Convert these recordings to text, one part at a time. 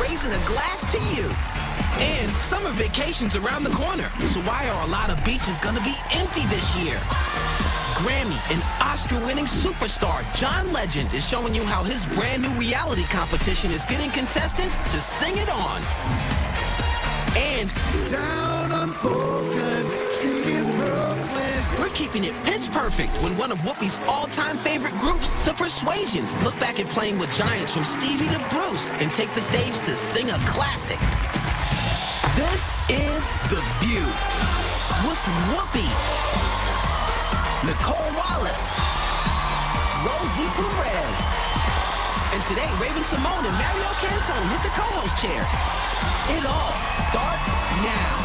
raising a glass to you. And summer vacation's around the corner, so why are a lot of beaches gonna be empty this year? Grammy and Oscar-winning superstar John Legend is showing you how his brand new reality competition is getting contestants to sing it on. And down on Fulton Street in Brooklyn, we're keeping it pitch perfect when one of Whoopi's all-time favorite groups, The Persuasions, look back at playing with giants from Stevie to Bruce and take the stage to sing a classic. This is The View with Whoopi, Nicole Wallace, Rosie Perez, and today Raven Simone and Mario Cantone hit the co-host chairs. It all starts now.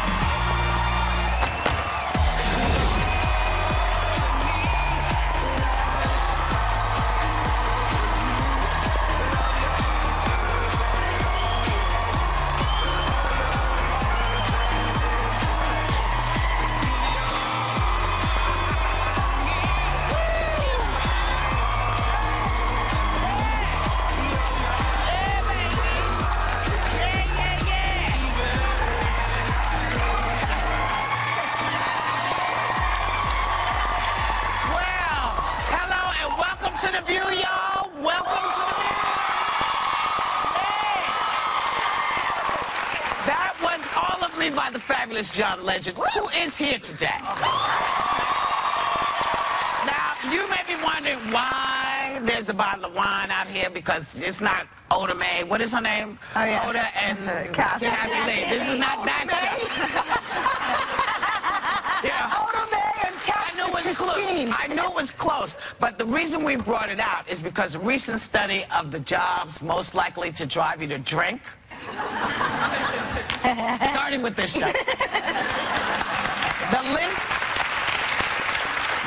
By the fabulous John Legend, who is here today. Now, you may be wondering why there's a bottle of wine out here, because it's not Oda Mae. What is her name? Oh, yeah. Oda and Kathy Lee. This is not that show. Yeah. Oda Mae and Kathy. I knew it was close. I knew it was close. But the reason we brought it out is because a recent study of the jobs most likely to drive you to drink. Starting with this show. The lists: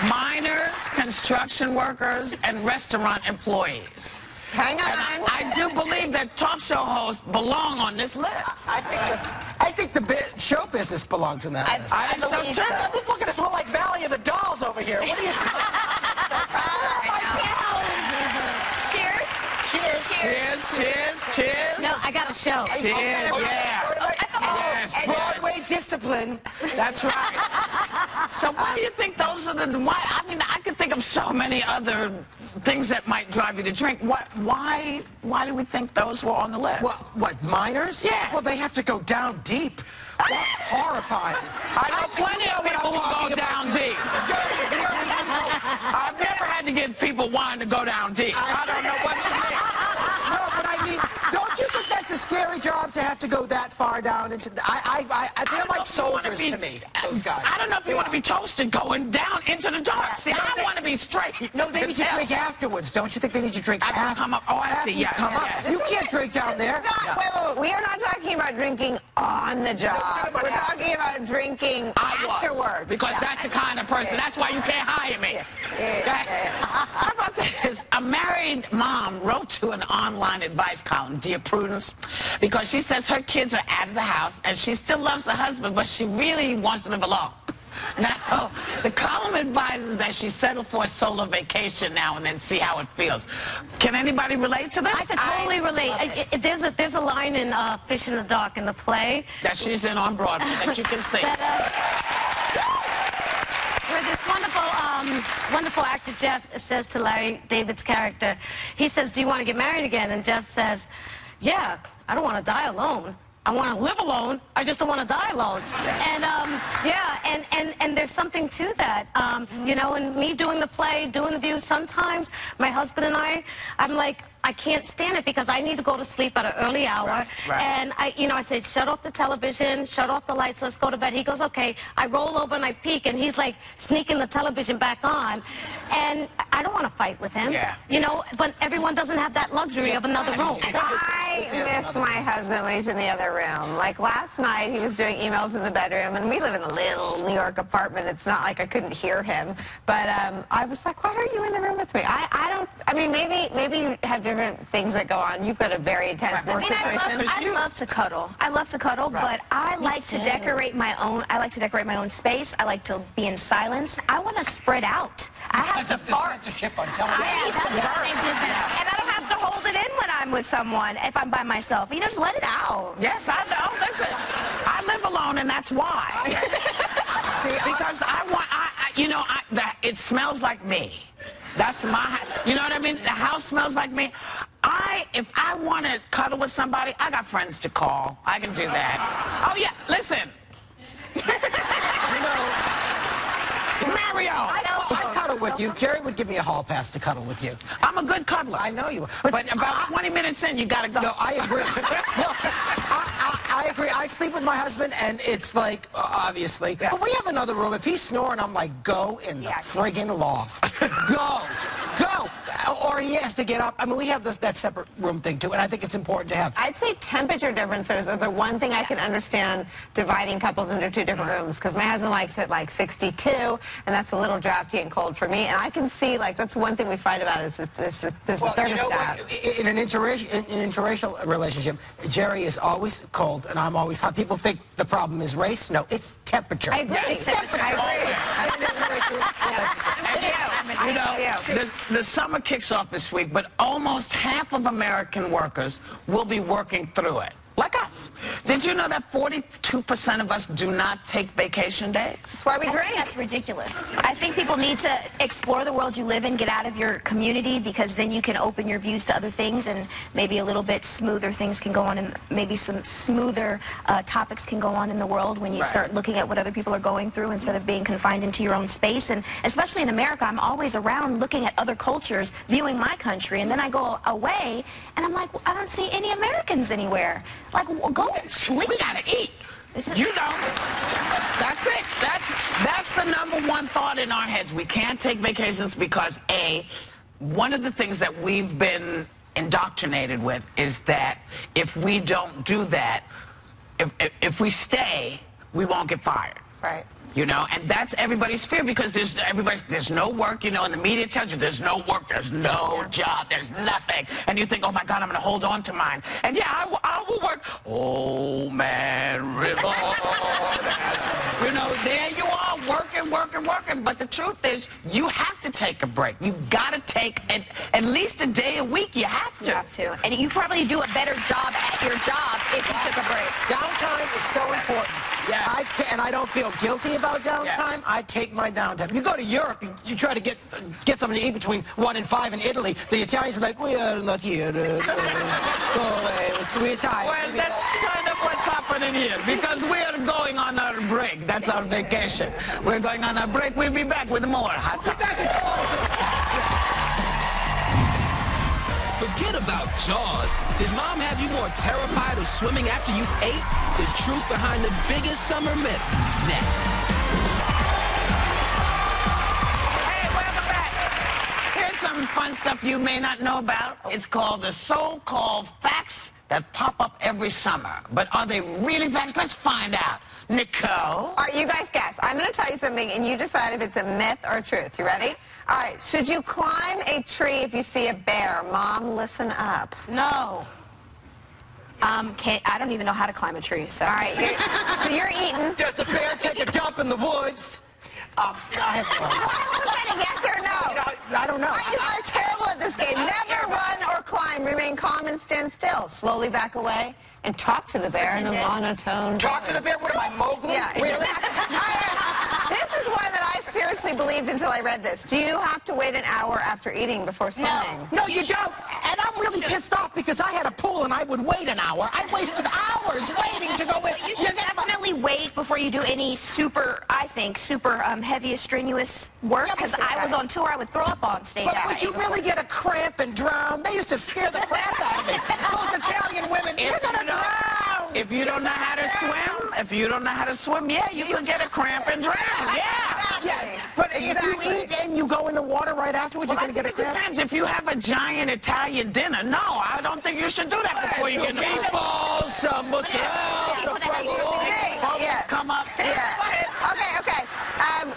miners, construction workers, and restaurant employees. Hang on. And I do believe that talk show hosts belong on this list. I think the show business belongs in that list. I so too. Look at us, we're like Valley of the Dolls over here. What do you think? Cheers. No, I got a show. Cheers, yeah. Yes, Broadway discipline. That's right. So why do you think those are the, why, I mean, I could think of so many other things that might drive you to drink. Why do we think those were on the list? What, miners? Yeah. Well, they have to go down deep. That's horrifying. I know plenty of people who go down deep. I've never had to get people wanting to go down deep. I don't know what you mean. No, but I mean, don't you think that's a scary job to have to go that far down into the... they're like soldiers to me, those guys. I don't know if you want to be toasted going down into the dark. See, I want to be straight. No, they need to drink afterwards. Don't you think they need to drink after? Come up. Oh, I see. Yeah, come up. You can't drink down there. Wait. We are not talking about drinking on the job. We're talking about drinking afterwards. Because that's the kind of person. That's why you can't hire me. How about this? A married mom wrote to an online advice column, Dear Prudence, because she says her kids are out of the house and she still loves her husband, but she really wants to live alone. Now, the column advises that she settle for a solo vacation now and then see how it feels. Can anybody relate to this? I can totally relate. There's a line in Fish in the Dark in the play that she's in on Broadway that you can see. Where this wonderful actor Jeff says to Larry David's character, he says, "Do you want to get married again?" And Jeff says, "Yeah, I don't want to die alone. I want to live alone. I just don't want to die alone." And and there's something to that. You know, and me doing the play, doing the View, sometimes my husband and I'm like, I can't stand it because I need to go to sleep at an early hour. Right. And I said, shut off the television, shut off the lights, let's go to bed. He goes, okay. I roll over and I peek, and he's like sneaking the television back on. And I don't want to fight with him. Yeah. You know, but everyone doesn't have that luxury of another room. I miss my husband when he's in the other room. Like last night, he was doing emails in the bedroom, and we live in a little New York apartment. It's not like I couldn't hear him. But I was like, why aren't you in the room with me? I mean, maybe you have different things that go on. You've got a very intense work situation. I love to cuddle. I love to cuddle, but I like to decorate my own. I like to decorate my own space. I like to be in silence. I want to spread out. I have to fart. Censorship on television. And I don't have to hold it in when time with someone if I'm by myself. You know, just let it out. Yes, I know. Listen, I live alone, and that's why. See, Because it smells like me. That's my, you know what I mean? The house smells like me. If I want to cuddle with somebody, I got friends to call. I can do that. Oh, yeah, listen. Mario! I'd cuddle with you. Jerry would give me a hall pass to cuddle with you. I'm a good cuddler. I know you. But about 20 minutes in, you got to go. No, I agree. I agree. I sleep with my husband, and it's like, obviously. Yeah. But we have another room. If he's snoring, I'm like, go in the friggin' loft. Go. Go. Or he has to get up. I mean, we have that separate room thing, too, and I think it's important to have. I'd say temperature differences are the one thing I can understand dividing couples into two different rooms, because my husband likes it like 62, and that's a little drafty and cold for me. And I can see, like, that's one thing we fight about is this thermostat. You know what? In an interracial relationship, Jerry is always cold, and I'm always hot. People think the problem is race. No, it's temperature. I agree. It's temperature. You know, the summer kicks off this week, but almost half of American workers will be working through it, like us. Did you know that 42% of us do not take vacation days? That's why we drink. That's ridiculous. I think people need to explore the world you live in, get out of your community, because then you can open your views to other things, and maybe a little bit smoother things can go on, and maybe some smoother topics can go on in the world when you start looking at what other people are going through instead of being confined into your own space. And especially in America, I'm always around looking at other cultures, viewing my country, and then I go away, and I'm like, well, I don't see any Americans anywhere. Like, go sleep. We gotta eat. You know, that's it. That's the number one thought in our heads. We can't take vacations because, one of the things that we've been indoctrinated with is that if we don't do that, if we stay, we won't get fired. Right. You know, and that's everybody's fear, because there's no work, you know, and the media tells you there's no work, there's no job, there's nothing. And you think, oh my God, I'm going to hold on to mine. And yeah, I will work. Oh man, river. You know, there you are, working. But the truth is, you have to take a break. You got to take at least a day a week. You have to. You have to. And you probably do a better job at your job if you took a break. Downtime is so important. Yeah. And I don't feel guilty about downtime. Yeah. I take my downtime. You go to Europe, you try to get something to eat between 1 and 5 in Italy. The Italians are like, we are not here. Go away. We're tired. Well, that's kind of what's happening here, because we're going on our break. That's our vacation. We're going on our break. We'll be back with more Hot Topics. Forget about Jaws. Did Mom have you more terrified of swimming after you ate? The truth behind the biggest summer myths. Next. Hey, welcome back. Here's some fun stuff you may not know about. It's called the so-called facts that pop up every summer. But are they really facts? Let's find out. Nicole? All right, you guys guess. I'm going to tell you something, and you decide if it's a myth or truth. You ready? All right, should you climb a tree if you see a bear? Mom, listen up. No. I don't even know how to climb a tree, so. All right, so you're eating. Does a bear take a dump in the woods? I have Was that a yes or no? I don't know. You are terrible at this game. Never run or climb. Remain calm and stand still. Slowly back away and talk to the bear in a monotone. Talk to the bear? What am I, Mowgli? Yeah, Really? This is one that I seriously believed until I read this. Do you have to wait an hour after eating before swimming? No, you don't. And I'm really pissed off because I had a pool and I would wait an hour. I wasted hours waiting to go in. You should definitely wait before you do any super heavy, strenuous work, because I was on tour. I would throw up on stage. But would you really get a cramp and drown? They used to scare the crap out of me. Those Italian women, you're going to drown. If you don't know how to swim, yeah, you can get a cramp and drown. Yeah, but if you eat and you go in the water right afterwards, you're going to get a cramp? It depends. If you have a giant Italian dinner, no, I don't think you should do that before you get in the pool. Meatballs, some mozzarella, Come up. Yeah. Okay.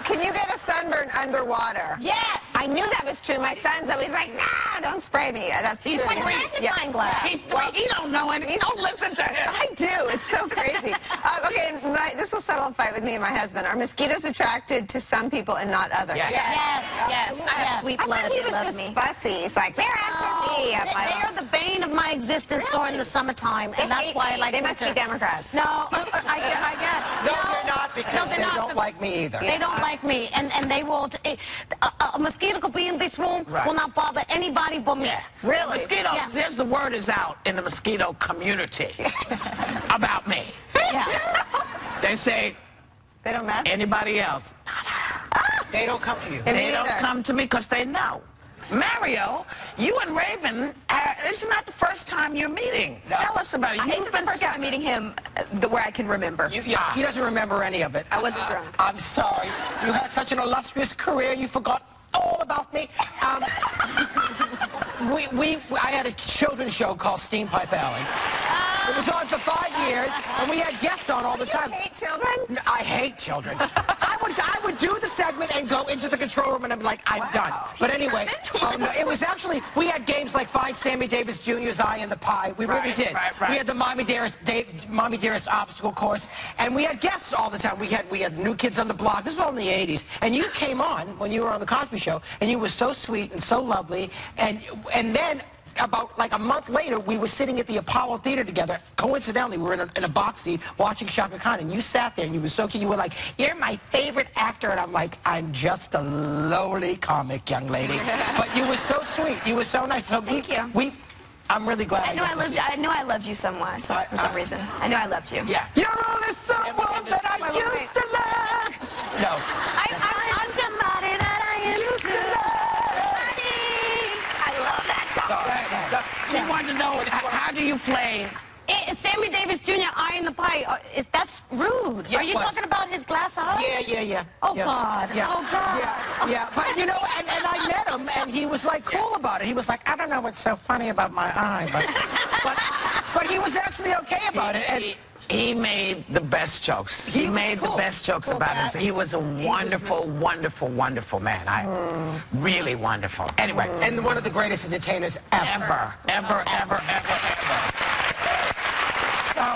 Can you get a sunburn underwater? Yes. I I knew that was true. My son's always like, no, don't spray me. That's He's true. like a magnifying glass. He's three. He don't know anything. Don't listen to him. I do. It's so crazy. Okay, this will settle a fight with me and my husband. Are mosquitoes attracted to some people and not others? Yes. Yes. I have sweet I blood. thought he They was love just me. fussy. He's like, they're after me. I'm They like, are the bane of my existence during the summertime, and that's why I like they must be winter. Democrats. No, I get. No, you're not, because they're they not, don't 'cause like me either. They don't like me, and they will. A mosquito could be in this room, Right. will not bother anybody but me. Yeah. Really? Mosquitoes, Yes. there's the word is out in the mosquito community about me. Yeah. They say, They don't mess? anybody else, They don't come to you. Me they don't either. come to me because they know. Mario, you and Raven, this is not the first time you're meeting. No. Tell us about it. This You've is the been first time I'm together. meeting him where I can remember. He doesn't remember any of it. I wasn't drunk. I'm sorry. You had such an illustrious career. You forgot all about me. I had a children's show called Steam Pipe Alley. It was on for 5 years, and we had guests on all the time. You hate children? I hate children. I would do the segment and go into the control room and I'm like, I'm done. But anyway, no, it was actually, we had games like Find Sammy Davis Jr.'s Eye in the Pie. We really Right, did. right. We had the Mommy Dearest obstacle course, and we had guests all the time. We had New Kids on the Block. This was all in the 80s. And you came on when you were on the Cosby Show, and you were so sweet and so lovely. And then about like a month later, we were sitting at the Apollo Theater together. Coincidentally, we were in a box seat watching Shaka Khan, and you sat there and you were so cute. You were like, "You're my favorite actor," and I'm like, "I'm just a lowly comic, young lady." But you were so sweet. You were so nice. So Thank you. I'm really glad. I knew I loved you somewhat, for some reason. I knew I loved you. Yeah. You're only someone that I used to love. No. I'm somebody that I used to love. I love that song. She wanted to know, how do you play? Sammy Davis Jr. Eye in the Pie. That's rude. Yeah, Are you it was. talking about his glass eye? Yeah. Oh, Yeah. God. Yeah. Oh, God. Yeah. But, you know, and I met him, and he was, like, cool about it. He was like, I don't know what's so funny about my eye, but he was actually okay about it. And He made the best jokes. He He was made cool. the best jokes Cool about guy. himself. He was a wonderful, wonderful man. Really wonderful. Anyway, and one of the greatest entertainers ever. ever. So,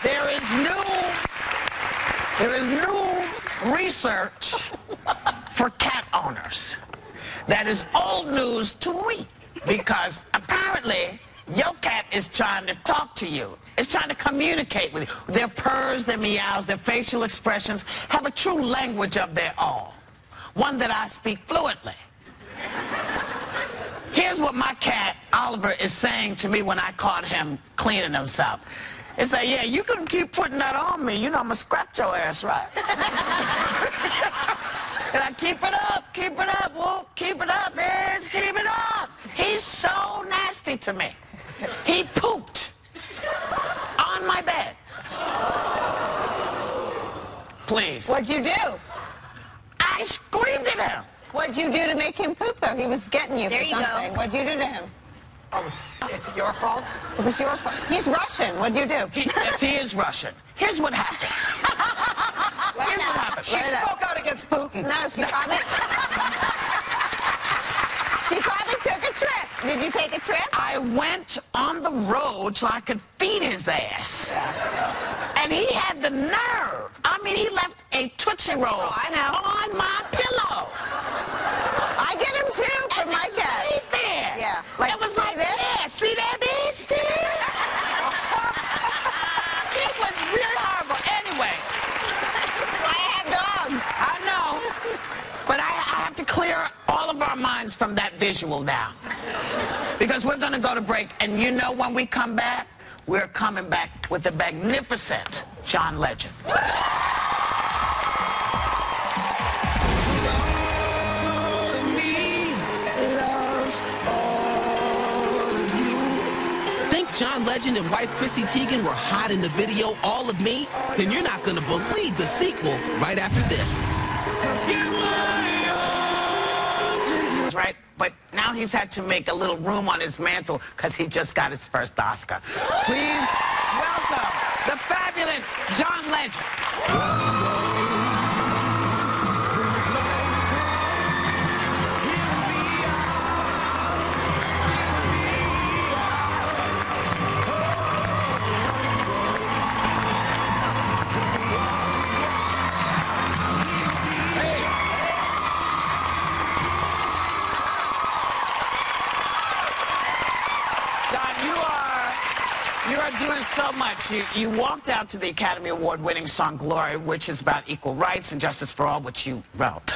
there is new research for cat owners that is old news to me, because apparently your cat is trying to talk to you. It's trying to communicate with you. Their purrs, their meows, their facial expressions have a true language of their own, one that I speak fluently. Here's what my cat, Oliver, is saying to me when I caught him cleaning himself. It's like, yeah, you can keep putting that on me. You know, I'm going to scratch your ass, right? And I keep it up, whoop, keep it up, man, keep it up. He's so nasty to me. He pooped on my bed. Please. What'd you do? I screamed at him. What'd you do to make him poop, though? He was getting you There for you go. something. What'd you do to him? Oh, is it your fault? It was your fault. He's Russian. What'd you do? Yes, he is Russian. Here's what happened. Here's what happened. She spoke out against Putin. No, she probably took a trip. Did you take a trip? I went on the road so I could feed his ass. And he had the nerve. I mean, he left a Tootsie Roll I know. on my pillow. I get him too from my cat. Right there. Yeah. Like, it was see like this? Yeah, see that bitch there? It was really horrible. Anyway, I have dogs. I know. But I have to clear all of our minds from that visual now. Because we're going to go to break. And you know when we come back, we're coming back with the magnificent John Legend. Think John Legend and wife Chrissy Teigen were hot in the video All of Me? Then you're not going to believe the sequel right after this. Right? But now he's had to make a little room on his mantle because he just got his first Oscar. Please welcome the fabulous John Legend. are doing so much. You walked out to the Academy Award-winning song Glory, which is about equal rights and justice for all, which you wrote.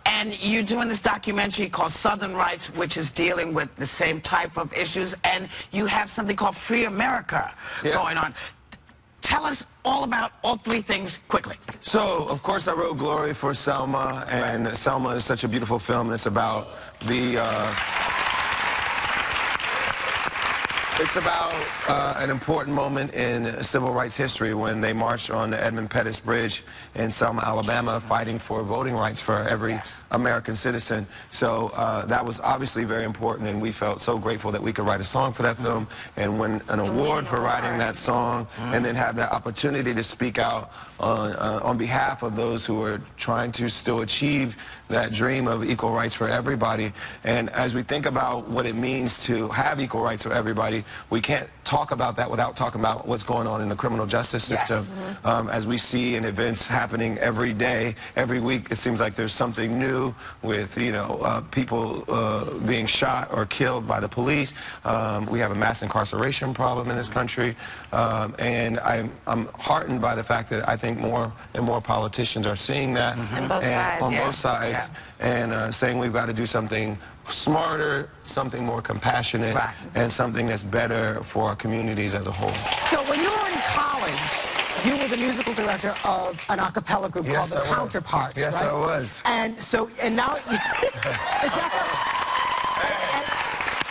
And you're doing this documentary called Southern Rights, which is dealing with the same type of issues. And you have something called Free America going on. Tell us all about all three things quickly. So, of course, I wrote Glory for Selma, and Selma is such a beautiful film. It's about it's about an important moment in civil rights history when they marched on the Edmund Pettus Bridge in Selma, Alabama, fighting for voting rights for every American citizen. So that was obviously very important, and we felt so grateful that we could write a song for that film and win an award for writing that song, and then have that opportunity to speak out on behalf of those who are trying to still achieve that dream of equal rights for everybody. And as we think about what it means to have equal rights for everybody, we can't talk about that without talking about what's going on in the criminal justice system. As we see in events happening every day, every week, it seems like there's something new with, you know, people being shot or killed by the police. We have a mass incarceration problem in this country. And I'm heartened by the fact that I think more and more politicians are seeing that On both sides, on both sides, and saying we've got to do something smarter, something more compassionate, and something that's better for our communities as a whole. So when you were in college, you were the musical director of an a cappella group called the Counterparts, yes, right? I was. And so, and now, is that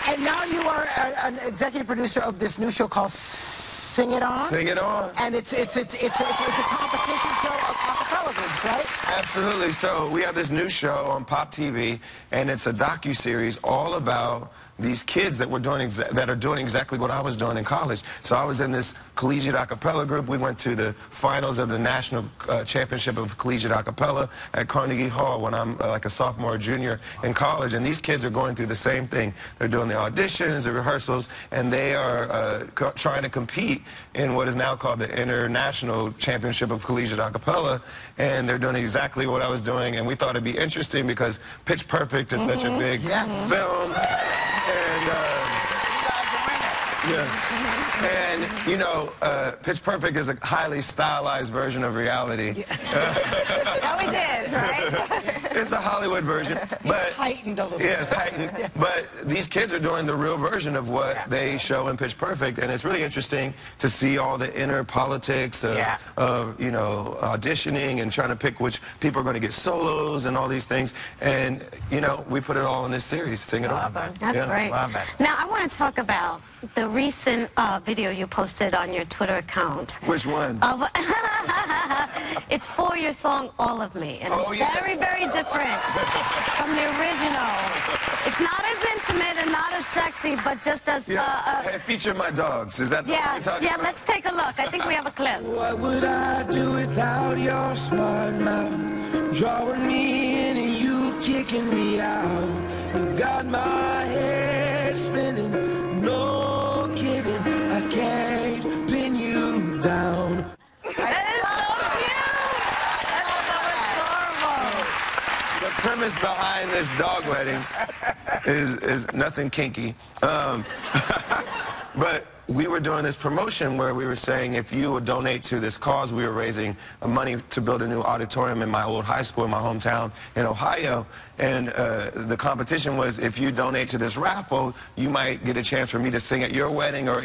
and now you are an executive producer of this new show called Sing It On? Sing It On. And it's a competition show of a cappella groups, right? Absolutely. So we have this new show on Pop TV, and it's a docu-series all about these kids that are doing exactly what I was doing in college. So I was in this collegiate a cappella group. We went to the finals of the National Championship of Collegiate a cappella at Carnegie Hall when I'm like a sophomore or junior in college. And these kids are going through the same thing. They're doing the auditions, the rehearsals, and they are trying to compete in what is now called the International Championship of Collegiate a cappella. And they're doing exactly what I was doing. And we thought it'd be interesting because Pitch Perfect is such a big film. And you know, Pitch Perfect is a highly stylized version of reality. It always is, right? It's a Hollywood version, but it's heightened a little bit. Yeah, it's heightened. But these kids are doing the real version of what they show in Pitch Perfect, and it's really interesting to see all the inner politics of you know, auditioning and trying to pick which people are going to get solos and all these things. And you know, we put it all in this series. Sing It On. That's great. Now I want to talk about the recent video you posted on your Twitter account. Which one? It's for your song All of Me, and it's very, very different from the original. It's not as intimate and not as sexy, but just as hey, feature my dogs. Is that the one you're talking about? Let's take a look. I think we have a clip. What would I do without your smart mouth? Drawing me in and you kicking me out. You got my head spinning. No kidding, I can't pin you down. The premise behind this dog wedding is nothing kinky. But we were doing this promotion where we were saying if you would donate to this cause, we were raising money to build a new auditorium in my old high school in my hometown in Ohio. And the competition was if you donate to this raffle, you might get a chance for me to sing at your wedding or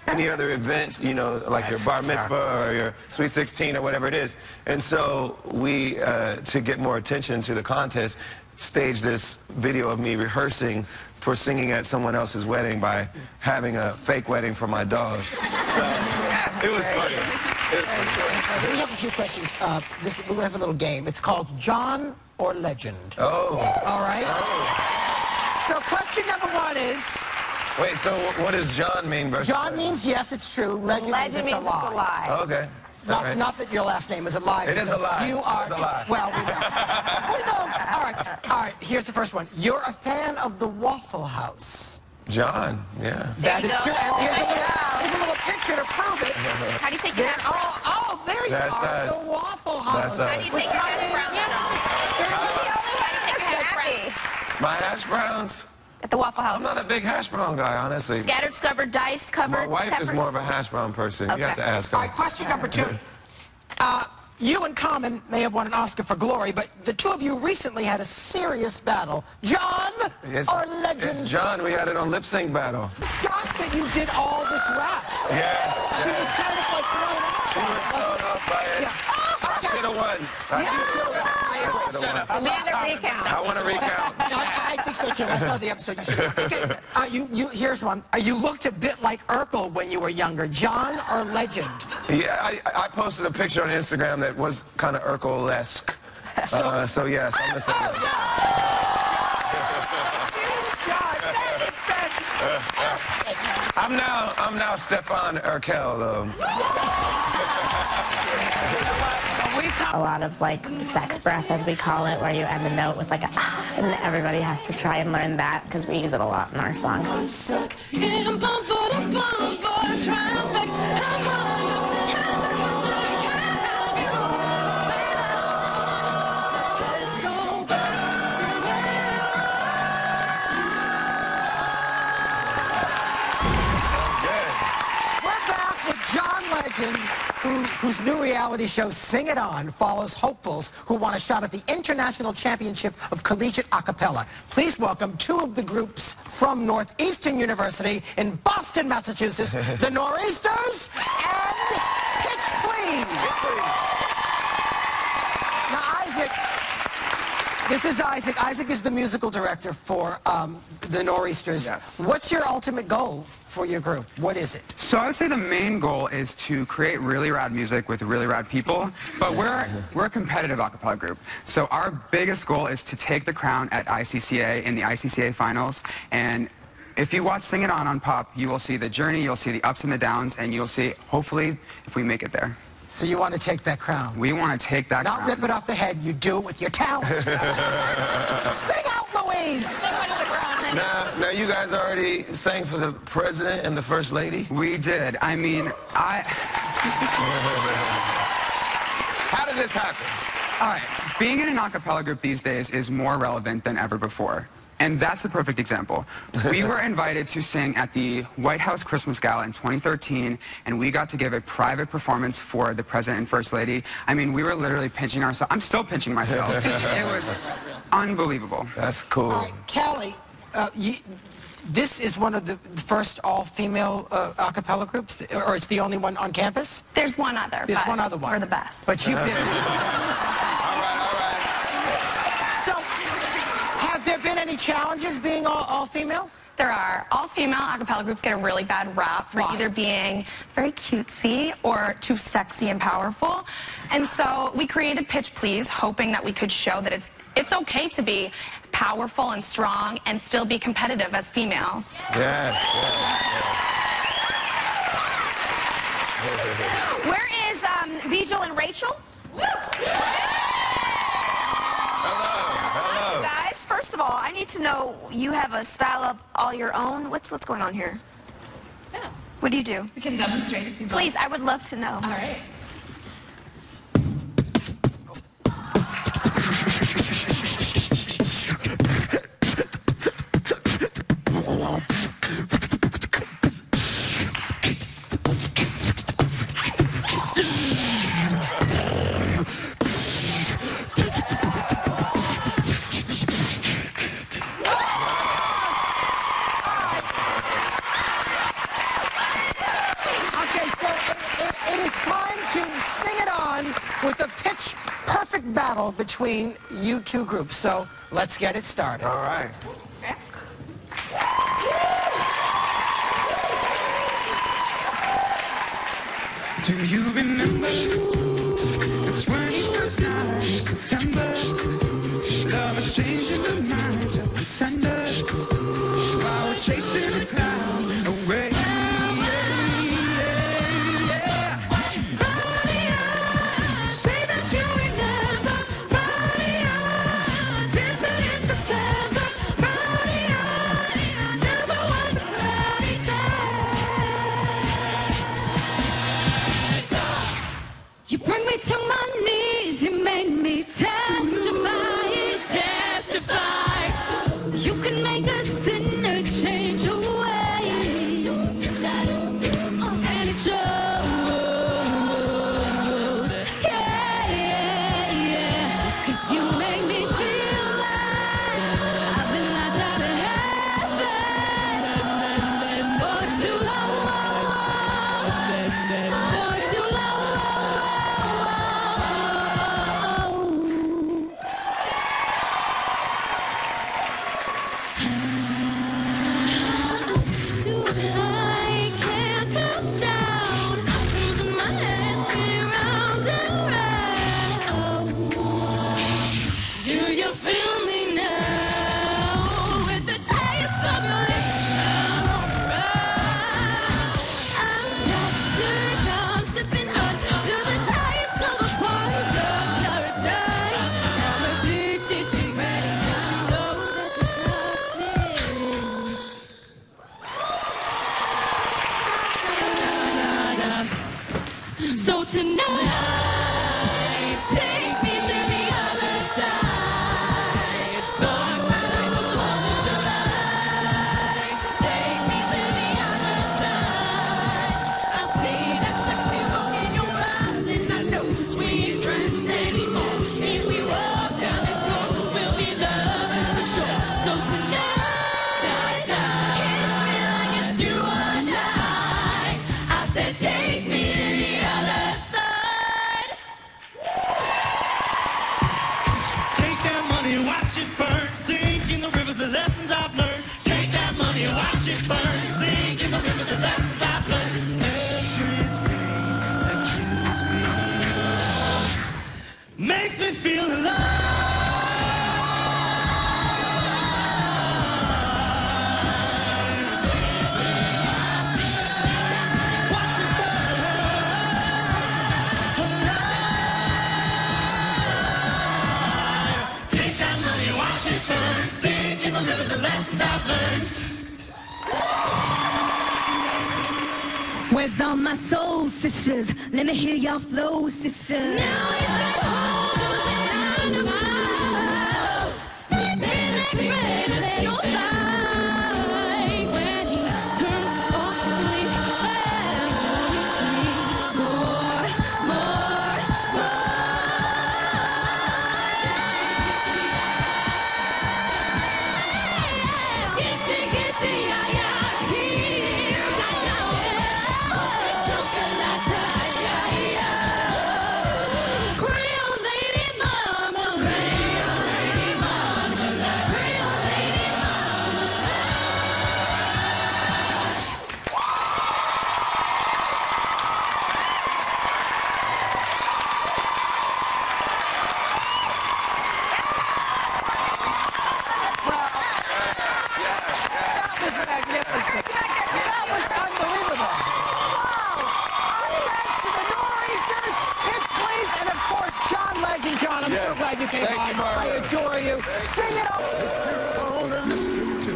any other event, you know, like your bar mitzvah or your sweet 16 or whatever it is. And so we, to get more attention to the contest, staged this video of me rehearsing for singing at someone else's wedding by having a fake wedding for my dogs. So it was funny. We have a few questions. We have a little game. It's called John or Legend. Oh. All right. So question number one is... Wait, so what does John mean versus... John means yes, it's true. Legend means it's a lie. Okay. Not that your last name is a lie. It is a lie. You are. It's a lie. Well, we know. We know. All right. Here's the first one. You're a fan of the Waffle House. John, yeah. That is true. And here's a little picture to prove it. How do you take your hash browns? Oh, there you are. The Waffle House. How do you take your hash browns? My hash browns, at the Waffle House? I'm not a big hash brown guy, honestly. Scattered, covered, diced, covered, My wife is peppered? more of a hash brown person. You have to ask her. All right, question number 2. You and Common may have won an Oscar for Glory, but the two of you recently had a serious battle. John or Legend? It's John. We had it on Lip Sync Battle. Shocked that you did all this rap. Yes. She was kind of like thrown off. She was thrown off by it. I should have won. I should have won. Demand a recount. I want to recount. I think so too. I saw the episode. You should. Okay. Here's one. You looked a bit like Urkel when you were younger. John or Legend? Yeah, I posted a picture on Instagram that was kind of Urkel-esque. So yes, I'm gonna say that. I'm now Stefan Urkel though. A lot of like sex breath, as we call it, where you end a note with like a ah, and everybody has to try and learn that because we use it a lot in our songs. Whose new reality show, Sing It On, follows hopefuls who want a shot at the International Championship of Collegiate Acapella. Please welcome 2 of the groups from Northeastern University in Boston, Massachusetts, the Nor'easters and Pitch Please. Now, Isaac, this is Isaac. Isaac is the musical director for the Nor'easters. Yes. What's your ultimate goal for your group? What is it? So I would say the main goal is to create really rad music with really rad people, but we're a competitive a cappella group. So our biggest goal is to take the crown at ICCA in the ICCA finals, and if you watch Sing It On Pop, you will see the journey, you'll see the ups and the downs, and you'll see, hopefully, if we make it there. So you want to take that crown? We want to take that crown. Not rip it off the head, you do it with your talent. Sing out, Louise! Now, you guys already sang for the president and the first lady? We did. I mean, How did this happen? All right, being in an a cappella group these days is more relevant than ever before. And that's the perfect example. We were invited to sing at the White House Christmas Gala in 2013, and we got to give a private performance for the President and First Lady. I mean, we were literally pinching ourselves. I'm still pinching myself. It was unbelievable. That's cool. All right, Callie, this is one of the first all-female a cappella groups, or it's the only one on campus? There's one other. There's one other one. We're the best. But you bitches. All right. So, have there been any challenges being all-female? There are. All-female a cappella groups get a really bad rap for either being very cutesy or too sexy and powerful. And so we created Pitch Please, hoping that we could show that it's okay to be powerful and strong and still be competitive as females. Yes. Where is Bijal and Rachel? Hello. Guys, first of all, I need to know, you have a style of all your own. What's going on here? Yeah. What do you do? We can demonstrate if you'd like. Please, I would love to know. All right. With a pitch-perfect battle between you 2 groups. So let's get it started. All right. Do you remember the 21st night of September? Love is changing the minds of pretenders while we're chasing the clouds away. You bring me to my knees, you made me testify, testify. You can make a sin So tonight, take me to the other side. Stars light up the corner tonight. Take me to the other side. I see that sexy look in your eyes, and I know we ain't friends anymore. If we walk down this road, we'll be lovers for sure. So tonight, kiss me like it's you or die. I said, take me to the other side. Take that money and watch it burn. Sink in the river, the lessons I've learned. Take that money and watch it burn. Sink in the river, the lessons I've learned. Everything that kills me makes me feel alive. Watch it burn. Take that money and watch it burn. Sink in the river, the lessons I've learned. Where's all my soul sisters? Let me hear your flow, sister. Now is that hold on to line of love. Sleeping like red little light. When he turns off to sleep, every sleep. More. Get yeah, yeah. That was magnificent. That was unbelievable. Wow. Thanks to the Nor'easters, Pitch Please, and of course, John Legend. John, I'm so glad you came by. I adore you. Sing it all. Listen to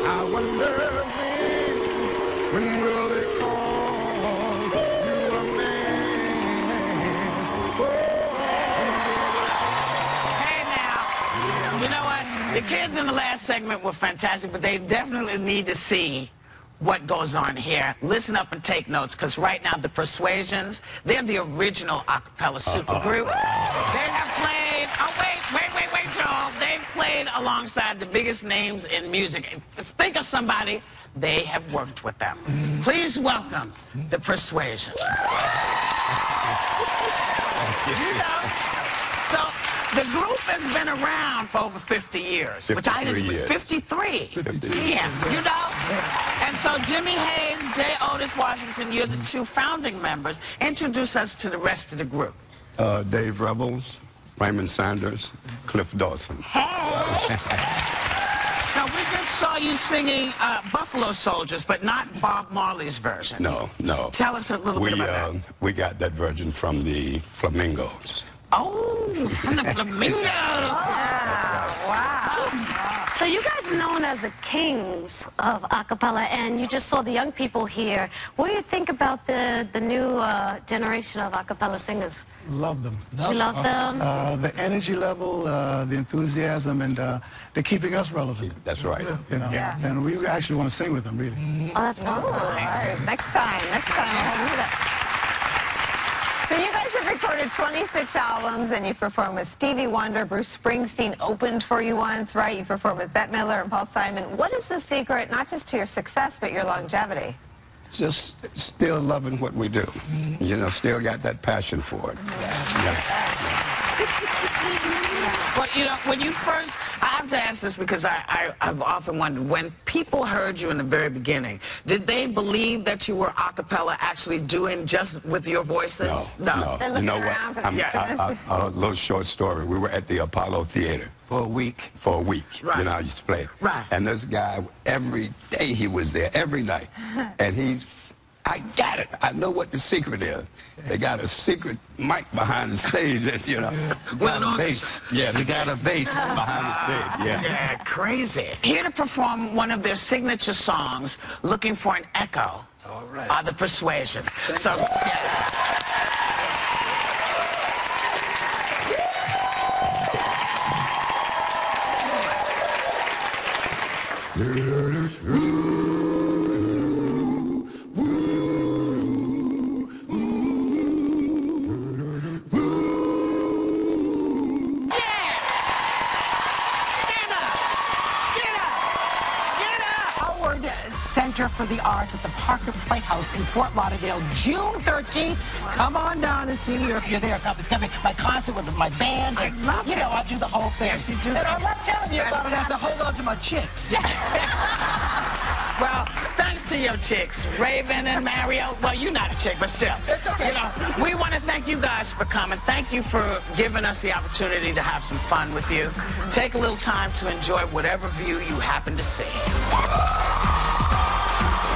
I wonder when will they call you a man? Hey now, you know what? The kids in the last segment were fantastic, but they definitely need to see what goes on here. Listen up and take notes, because right now the Persuasions, they're the original a cappella supergroup. They have played, wait, Joel. They've played alongside the biggest names in music. Think of somebody, they have worked with them. Please welcome the Persuasions. You know, so the group has been around for over 50 years, which I didn't. 53. Yeah, you know. And so Jimmy Hayes, J. Otis Washington, you're the two founding members. Introduce us to the rest of the group. Dave Rebels, Raymond Sanders, Cliff Dawson. So we just saw you singing Buffalo Soldiers, but not Bob Marley's version. No. Tell us a little bit about that. We got that version from the Flamingos. Oh, from the Flamingos. Wow. So you guys are known as the kings of a cappella, and you just saw the young people here. What do you think about the new generation of a cappella singers? Love them. You love them? The energy level, the enthusiasm, and they're keeping us relevant. That's right. You know, and we actually want to sing with them, really. Oh, that's awesome. Right. Next time. We'll do that. So you guys have recorded 26 albums, and you performed with Stevie Wonder. Bruce Springsteen opened for you once, right? You performed with Bette Midler and Paul Simon. What is the secret, not just to your success, but your longevity? Just still loving what we do. You know, still got that passion for it. Well, you know, when you first, I have to ask this because I've often wondered, when people heard you in the very beginning, did they believe that you were a cappella actually doing just with your voices? No. You know what? A little short story. We were at the Apollo Theater. For a week. Right. You know, I used to play. Right. And this guy, every day he was there, every night. And I got it. I know what the secret is. They got a secret mic behind the stage that's, you know. With a bass. Yeah, they got a bass behind the stage. Yeah, crazy. Here to perform one of their signature songs, Looking for an Echo. All right. Are the Persuasions. So, yeah. Center for the Arts at the Parker Playhouse in Fort Lauderdale, June 13th. Come on down and see me, or if you're there, come. It's going to be my concert with my band. I love it. I do the whole thing. Yes, you do. And I love telling you about it. I have to hold on to my chicks. Well, thanks to your chicks, Raven and Mario. Well, you're not a chick, but still. It's okay. We want to thank you guys for coming. Thank you for giving us the opportunity to have some fun with you. Take a little time to enjoy whatever view you happen to see.